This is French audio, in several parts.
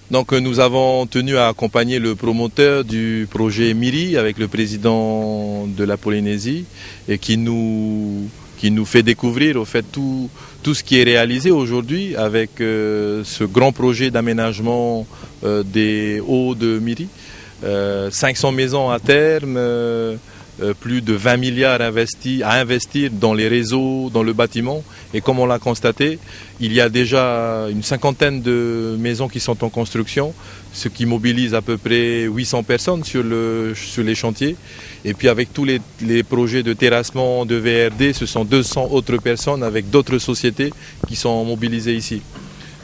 Donc nous avons tenu à accompagner le promoteur du projet MIRI avec le président de la Polynésie et qui nous fait découvrir au fait tout ce qui est réalisé aujourd'hui avec ce grand projet d'aménagement des hauts de MIRI. 500 maisons à terme, plus de 20 milliards à investir dans les réseaux, dans le bâtiment. Et comme on l'a constaté, il y a déjà une cinquantaine de maisons qui sont en construction, ce qui mobilise à peu près 800 personnes sur les chantiers. Et puis avec tous les projets de terrassement, de VRD, ce sont 200 autres personnes avec d'autres sociétés qui sont mobilisées ici.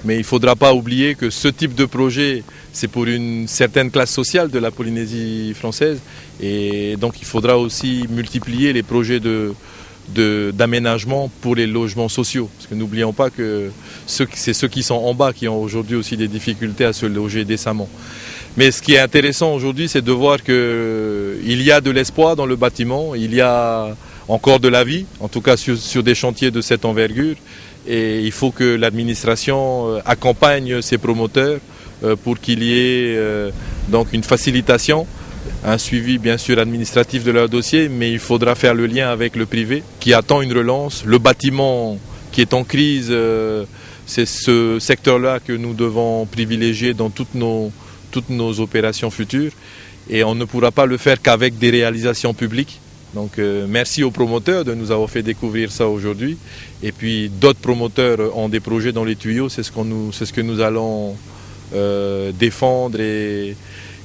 Mais il ne faudra pas oublier que ce type de projet, c'est pour une certaine classe sociale de la Polynésie française. Et donc il faudra aussi multiplier les projets d'aménagement pour les logements sociaux. Parce que n'oublions pas que c'est ceux qui sont en bas qui ont aujourd'hui aussi des difficultés à se loger décemment. Mais ce qui est intéressant aujourd'hui, c'est de voir qu'il y a de l'espoir dans le bâtiment, il y a encore de la vie, en tout cas sur des chantiers de cette envergure. Et il faut que l'administration accompagne ces promoteurs pour qu'il y ait donc une facilitation, un suivi bien sûr administratif de leur dossier, mais il faudra faire le lien avec le privé qui attend une relance. Le bâtiment qui est en crise, c'est ce secteur-là que nous devons privilégier dans toutes nos opérations futures. Et on ne pourra pas le faire qu'avec des réalisations publiques. Donc merci aux promoteurs de nous avoir fait découvrir ça aujourd'hui. Et puis d'autres promoteurs ont des projets dans les tuyaux, c'est ce que nous allons défendre et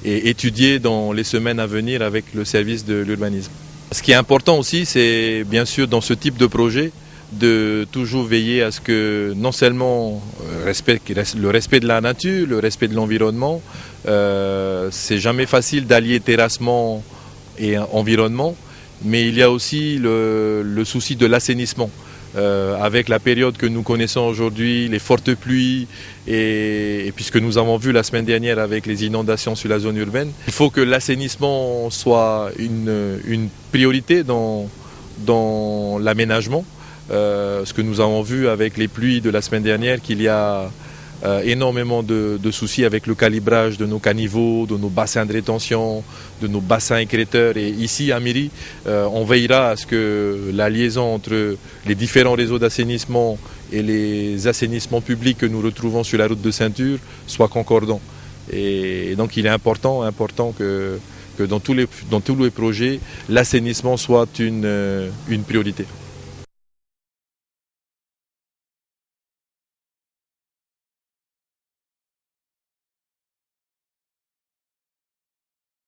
étudier dans les semaines à venir avec le service de l'urbanisme. Ce qui est important aussi, c'est bien sûr dans ce type de projet de toujours veiller à ce que non seulement le respect de la nature, le respect de l'environnement, c'est jamais facile d'allier terrassement et environnement. Mais il y a aussi le souci de l'assainissement. Avec la période que nous connaissons aujourd'hui, les fortes pluies, et puisque nous avons vu la semaine dernière avec les inondations sur la zone urbaine, il faut que l'assainissement soit une priorité dans l'aménagement. Ce que nous avons vu avec les pluies de la semaine dernière, qu'il y a énormément de soucis avec le calibrage de nos caniveaux, de nos bassins de rétention, de nos bassins écrêteurs. Et ici à MIRI, on veillera à ce que la liaison entre les différents réseaux d'assainissement et les assainissements publics que nous retrouvons sur la route de ceinture soit concordant. Et donc il est important que dans tous les projets, l'assainissement soit une priorité.